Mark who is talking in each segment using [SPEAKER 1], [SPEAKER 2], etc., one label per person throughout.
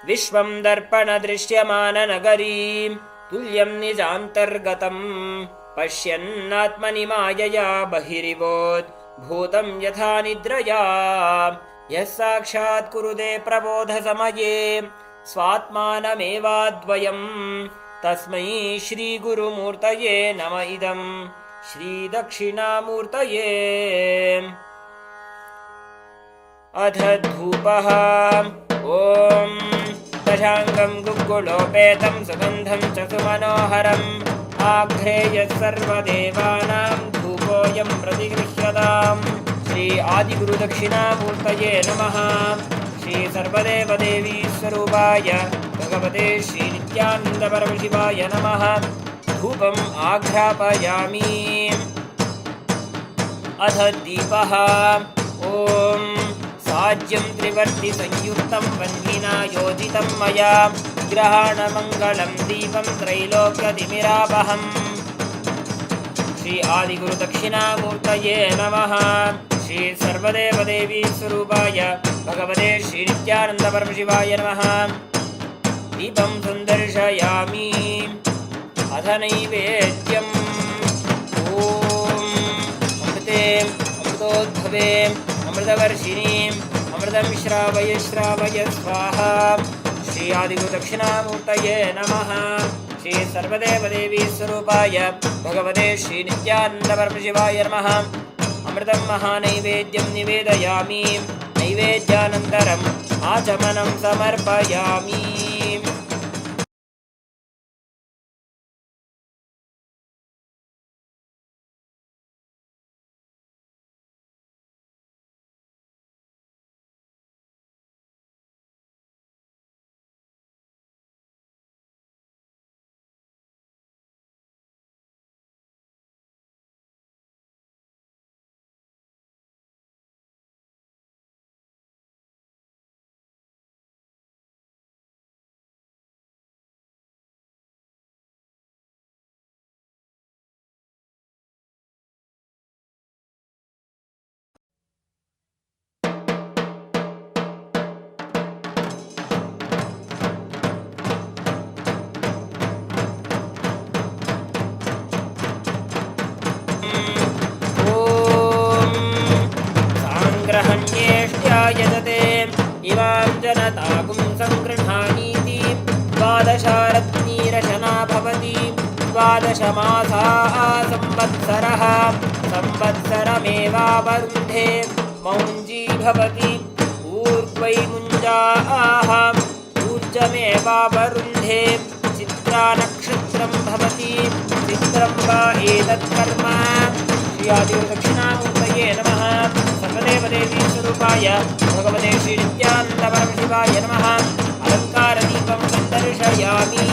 [SPEAKER 1] विश्वं दर्पणदृश्यमाननगरीं तुल्यं निजान्तर्गतं पश्यन्नात्मनि मायया बहिरिवोद्भूतं यथा निद्रया यः साक्षात् कुरुते प्रबोधसमये स्वात्मानमेवाद्वयं तस्मै श्रीगुरुमूर्तये नम इदं श्रीदक्षिणामूर्तये। अथ धूपः। ॐ दशाङ्गं गुग्गुलोपेतं सुगन्धं च सुमनोहरम् आघ्रेयः सर्वदेवानां धूपोऽयं प्रतिगृह्यताम्। श्री आदिगुरुदक्षिणामूर्तये नमः। श्री सर्वदेवदेवी स्वरूपाय भगवते श्रीनित्यानन्दपरमशिवाय नमः। धूपम् आघ्रापयामि। अथ दीपः। ॐ साज्यं त्रिवर्तिसंयुक्तं वह्निना योजितं मया ग्रहाणमङ्गलं दीपं त्रैलोक्यतिमिरापहम्। श्री आदिगुरुदक्षिणामूर्तये नमः। श्री सर्वदेवदेवी स्वरूपाय भगवते श्रीनित्यानन्दपरमशिवाय नमः। दीपं सन्दर्शयामि। अथ नैवेद्यम्। ॐ अमृते अमृतोद्भवे अमृतवर्षिणीम् अमृतं श्रावय श्रावय स्वाहा। श्री आदिगुरुदक्षिणामूर्तये नमः। श्री सर्वदेवदेवी स्वरूपाय भगवते श्रीनित्यानन्दपरमशिवाय नमः। अमृतं महानैवेद्यं निवेदयामि। नैवेद्यानन्तरम् आचमनं समर्पयामि। यजते इमां जनताकुं सङ्गृह्णानीति द्वादशारत्नीरशना भवति। द्वादशमासाः संवत्सरः संवत्सरमेवावरुन्धे मौञ्जी भवति। ऊर्ध्वै मुञ्जाः ऊर्जमेवावरुन्धे चित्रानक्षत्रं भवति। चित्रं वा एतत्कर्म। श्री आदिगुरुदक्षिणामूर्तये नमः। सर्वदेवदेवी स्वरूपाय भगवते श्रीनित्यानन्दपरमशिवाय नमः। अलङ्कारदीपं सन्दर्शयामि।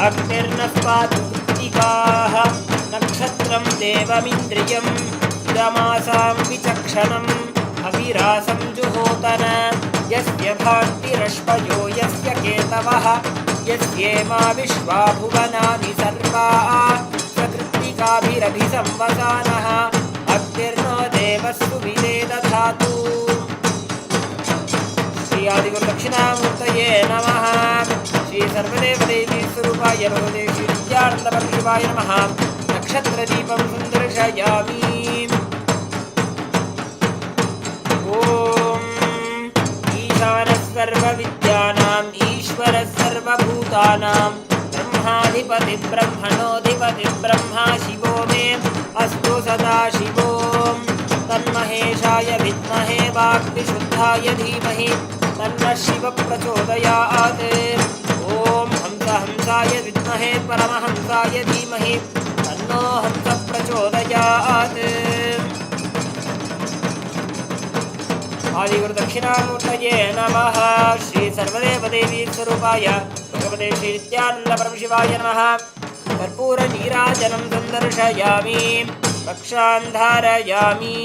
[SPEAKER 1] अग्निर्नस्वात् कृत्तिकाः नक्षत्रं देवमिन्द्रियं इदमासां विचक्षणम् अविरासं जुहोतन। यस्य भान्तिरश्वयो यस्य केतवः यस्येमा विश्वा भुवनानि सर्वा सकृत्तिकाभिरभिसंवसानः। अग्निर्नो देवस्सु विदे दधातु। श्री आदिगुरुदक्षिणामूर्तये नमः। श्री सर्वदेवदेवी स्वरूपाय भगवते श्रीनित्यानन्दपरमशिवाय नमः। नक्षत्रदीपं सन्दर्शयामि। ॐ ईशानः सर्वविद्यानाम् ईश्वरः सर्वभूतानां ब्रह्माधिपतिः ब्रह्मणोऽधिपतिः ब्रह्मा शिवो मे अस्तु सदा शिवो। तन्महेशाय विद्महे वाग्विशुद्धाय धीमहि तन्नः शिवः प्रचोदयात्। ॐ हंस हंस परमहंसाय विद्महे परमहंसाय धीमहि तन्नो हंसः प्रचोदयात्। आदिगुरु दक्षिणामूर्तये नमः। श्री सर्वदेवदेवी स्वरूपाय भगवते श्री नित्यानंद परमशिवाय नमः। कर्पूर नीराजनं सन्दर्शयामि रक्षां धारयामि।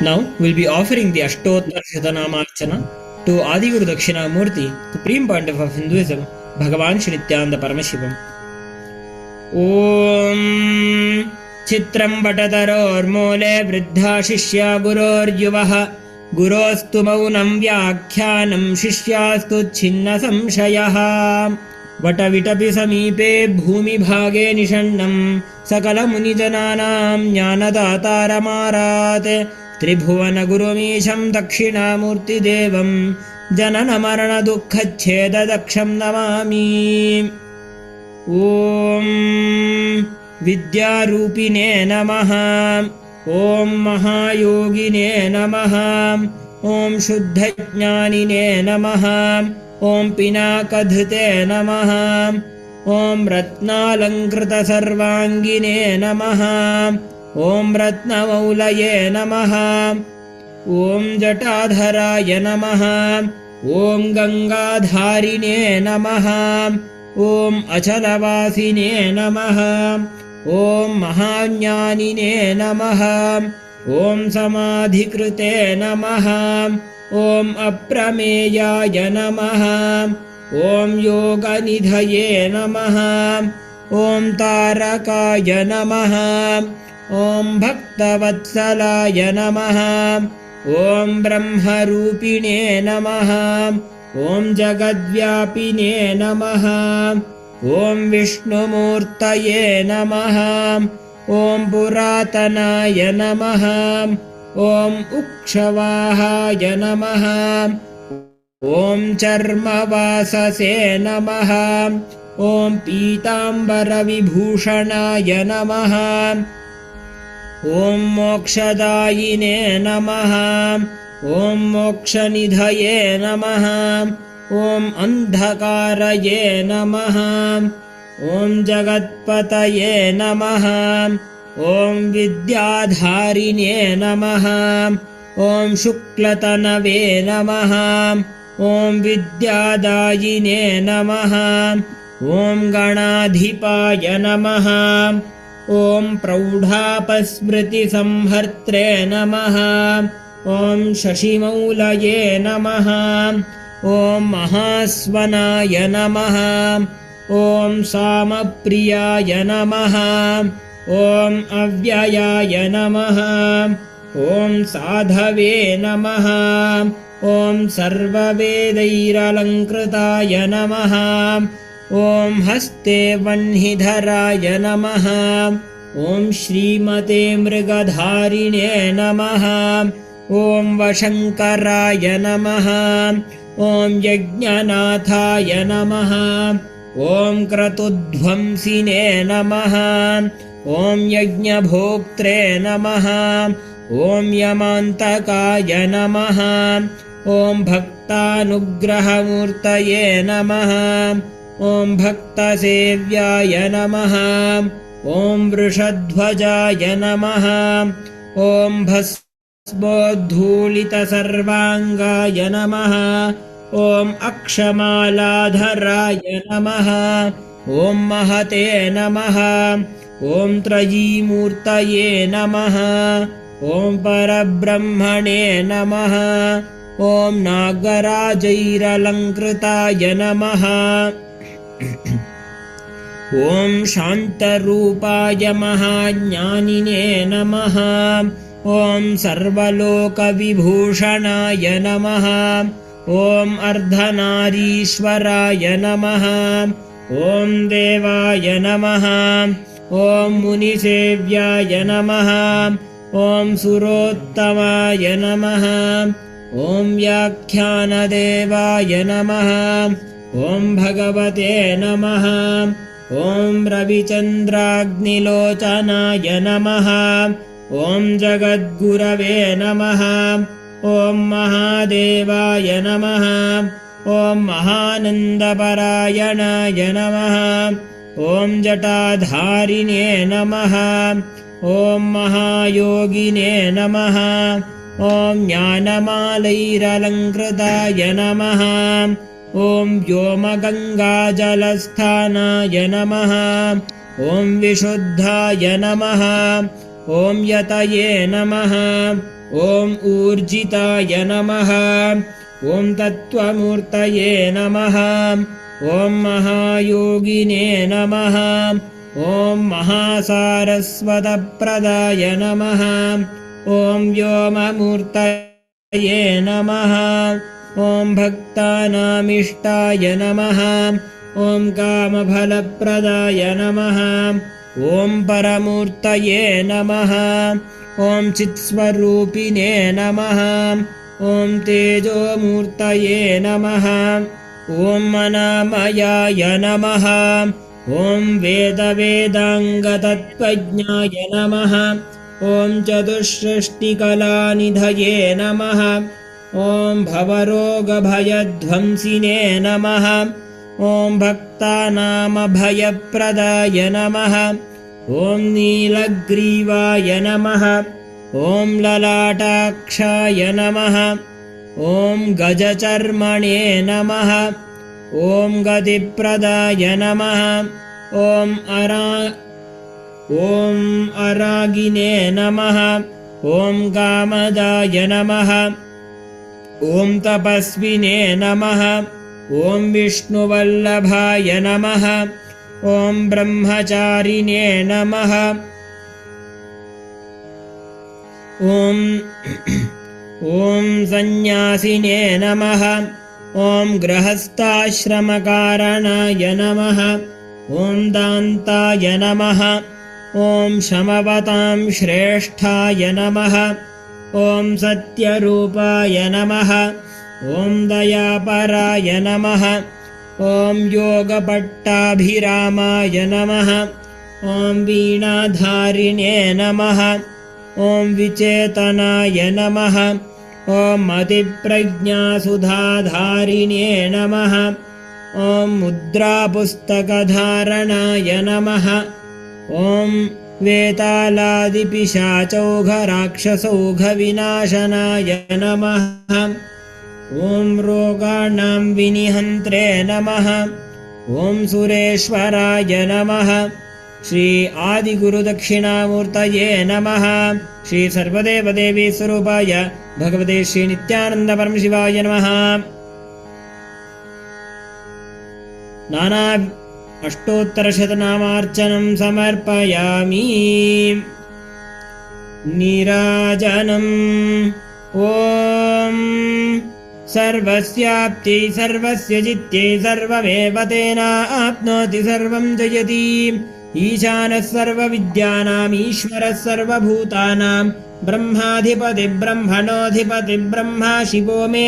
[SPEAKER 1] Now we'll be offering the Ashtottara Shatanamachana to Adiguru Dakshinamurti, Supreme Pontiff of Hinduism, Bhagavan Shri Nityananda Paramashivam. Om Chitram Vatatarormule Vriddha Shishya Gurorjuvaha Gurostu Maunam Vyakhyanam Shishyastu Chinna Samshayaha Vatavitapi Samipe Bhumi Bhage Nishannam Sakala Munijananam Jnanadatara त्रिभुवन गुरुमीशं दक्षिणामूर्ति देवं जनन मरण दुःखच्छेद दक्षं नमामि। ओम विद्यारूपिणे नमः। ओम महायोगिने नमः। ओम शुद्धज्ञानिने नमः। ओम पिनाकधृते नमः। ओम रत्नालंकृत सर्वांगिने नमः। ओम रत्नमौलये नमः। ओम जटाधराय नमः। ओम गंगाधारिणे नमः। ओम अचलवासिने नमः। ओम महाज्ञानिने नमः। ओम समाधिकृते नमः। ओम अप्रमेयाय नमः। ओम योगनिधये नमः। ओम तारकाय नमः। ओम भक्तवत्सलाय नमः। ओम ब्रह्मरूपिणे नमः। ओम जगद्व्यापिने नमः। ओम विष्णुमूर्तये नमः। ओम पुरातनाय नमः। ओम उक्षवाहाय नमः। ओम चर्मवाससे नमः। ओम पीताम्बरविभूषणाय नमः। ओम मोक्षदायिने नमः। ओम मोक्षनिधये नमः। ओम अंधकारये नमः। ओम जगत्पतये नमः। ओम विद्याधारिणे नमः। ओम शुक्लतनवे नमः। ओम विद्यादायिने नमः। ओम गणाधिपाय नमः। ओम प्रौढापस्मृतिसंहर्त्रे नमः। ओम शशिमौलये नमः। ओम महास्वनाय नमः। ओम सामप्रियाय नमः। ओम अव्ययाय नमः। ओम साधवे नमः। ओम सर्ववेदैरलङ्कृताय नमः। ओम हस्ते वह्निधराय नमः। ओम श्रीमते मृगधारिणे नमः। ओम वशङ्कराय नमः। ओम यज्ञनाथाय नमः। ओम क्रतुध्वंसिने नमः। ओम यज्ञभोक्त्रे नमः। ओम यमान्तकाय नमः। ओम भक्तानुग्रहमूर्तये नमः। ॐ भक्तसेव्याय नमः। ॐ वृषध्वजाय नमः। ॐ भस्मोद्धूलितसर्वाङ्गाय नमः। ॐ अक्षमालाधराय नमः। ॐ महते नमः। ॐ त्रयीमूर्तये नमः। ॐ परब्रह्मणे नमः। ॐ नागराजैरलङ्कृताय नमः। ॐ शान्तरूपाय महाज्ञानिने नमः। ॐ सर्वलोकविभूषणाय नमः। ॐ अर्धनारीश्वराय नमः। ॐ देवाय नमः। ॐ मुनिसेव्याय नमः। ॐ सुरोत्तमाय नमः। ॐ व्याख्यानदेवाय नमः। ॐ भगवते नमः। ॐ रविचन्द्राग्निलोचनाय नमः। ॐ जगद्गुरवे नमः। ॐ महादेवाय नमः। ॐ महानन्दपरायणाय नमः। ॐ जटाधारिणे नमः। ॐ महायोगिने नमः। ॐ ज्ञानमालैरलङ्कृताय नमः। ॐ व्योमगङ्गाजलस्थानाय नमः। ॐ विशुद्धाय नमः। ॐ यतये नमः। ॐ ऊर्जिताय नमः। ॐ तत्त्वमूर्तये नमः। ॐ महायोगिने नमः। ॐ महासारस्वतप्रदाय नमः। ॐ व्योममूर्तये नमः। ॐ भक्तानामिष्टाय नमः। ॐ कामफलप्रदाय नमः। ॐ परमूर्तये नमः। ॐ चित्स्वरूपिणे नमः। ॐ तेजोमूर्तये नमः। ॐ अनामयाय नमः। ॐ वेदवेदाङ्गतत्त्वज्ञाय नमः। ॐ चतुष्षष्टिकलानिधये नमः। ॐ भवरोगभयध्वंसिने नमः। ॐ भक्तानामभयप्रदाय नमः। ॐ नीलग्रीवाय नमः। ॐ ललाटाक्षाय नमः। ॐ गजचर्मणे नमः। ॐ गतिप्रदाय नमः। ॐ अरागिने नमः। ॐ कामदाय नमः। ॐ तपस्विने नमः। ॐ विष्णुवल्लभाय नमः। ॐ ब्रह्मचारिणे नमः। ॐ सन्न्यासिने नमः। ॐ गृहस्थाश्रमकारणाय नमः। ॐ दान्ताय नमः। ॐ शमवतां श्रेष्ठाय नमः। ॐ सत्यरूपाय नमः। ॐ दयापराय नमः। ॐ योगपट्टाभिरामाय नमः। ॐ वीणाधारिणे नमः। ॐ विचेतनाय नमः। ॐ मतिप्रज्ञासुधाधारिणे नमः। ॐ मुद्रापुस्तकधारणाय नमः। ॐ वेतालादिपिशाचौघराक्षसौघविनाशनाय नमः। ॐ रोगाणां विनिहन्त्रे नमः। ॐ सुरेश्वराय नमः। श्री आदिगुरुदक्षिणामूर्तये नमः। श्री सर्वदेवदेवी स्वरूपाय भगवते श्री नित्यानन्दपरमशिवाय नमः। नाना अष्टोत्तरशतनामार्चनं समर्पयामि। नीराजनम्। ॐ सर्वस्याप्त्यै सर्वस्य जित्यै सर्वमेव तेनाप्नोति सर्वं जयति। ईशानः सर्वविद्यानाम् ईश्वरः सर्वभूतानां ब्रह्माधिपतिब्रह्मणोऽधिपतिब्रह्मा शिवो मे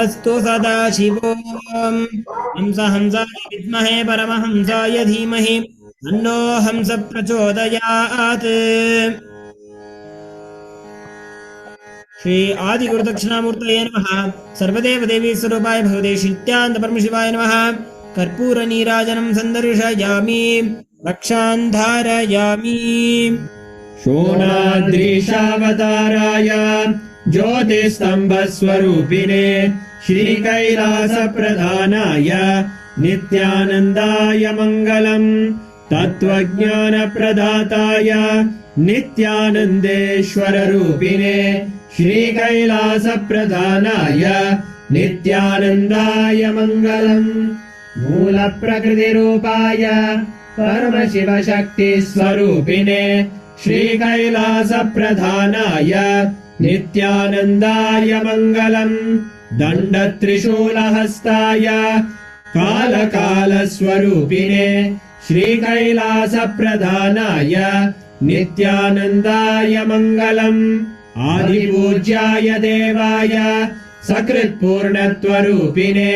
[SPEAKER 1] अस्तु सदा शिवो। हंसाय विद्महे परमहंसाय धीमहि तन्नो हंस प्रचोदयात्। श्री आदिगुरुदक्षिणामूर्तये नमः। सर्वदेवदेवी स्वरूपाय भगवते श्री नित्यानन्दपरमशिवाय नमः। कर्पूरनीराजनं सन्दर्शयामि रक्षान् धारयामि।
[SPEAKER 2] शोणाद्रीशावताराय ज्योतिस्तम्भस्वरूपिणे श्रीकैलासप्रधानाय नित्यानन्दाय मङ्गलम्। तत्त्वज्ञानप्रदाताय नित्यानन्देश्वररूपिणे श्रीकैलासप्रधानाय नित्यानन्दाय मङ्गलम्। मूलप्रकृतिरूपाय परमशिवशक्तिस्वरूपिणे श्रीकैलासप्रधानाय नित्यानन्दाय मङ्गलम्। दण्डत्रिशूलहस्ताय कालकालस्वरूपिणे श्रीकैलासप्रधानाय नित्यानन्दाय मङ्गलम्। आदिपूज्याय देवाय सकृत्पूर्णत्वरूपिणे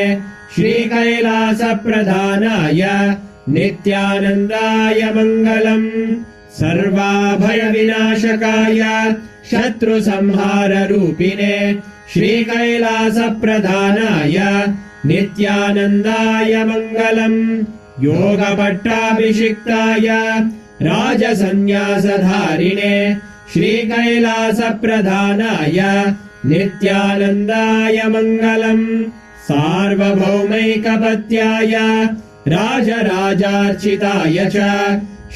[SPEAKER 2] श्रीकैलासप्रधानाय नित्यानन्दाय मङ्गलम्। सर्वाभयविनाशकाय शत्रुसंहाररूपिणे श्रीकैलासप्रधानाय नित्यानन्दाय मङ्गलम्। योगपट्टाभिषिक्ताय राजसन्न्यासधारिणे श्रीकैलासप्रधानाय नित्यानन्दाय मङ्गलम्। सार्वभौमैकपत्याय राजराजार्चिताय च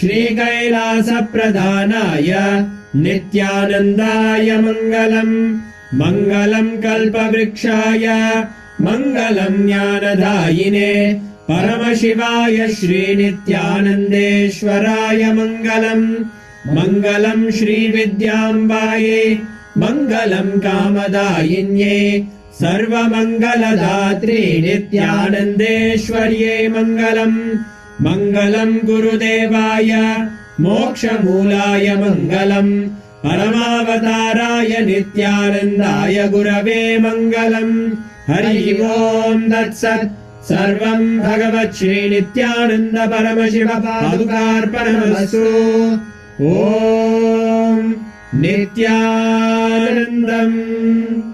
[SPEAKER 2] श्रीकैलासप्रधानाय नित्यानन्दाय मङ्गलम्। मङ्गलम् कल्पवृक्षाय मङ्गलम् ज्ञानदायिने परमशिवाय श्रीनित्यानन्देश्वराय मङ्गलम्। मङ्गलम् श्रीविद्याम्बायै मङ्गलम् कामदायिन्ये सर्वमङ्गलदात्रे नित्यानन्देश्वर्यै मङ्गलम्। मङ्गलम् गुरुदेवाय मोक्षमूलाय मङ्गलम्। परमावताराय नित्यानन्दाय गुरवे मङ्गलम्। हरि ओम् तत्सत्। सर्वम् भगवत् श्रीनित्यानन्द परमशिव पादुकार्पणमस्तु। ॐ नित्यानन्दम्।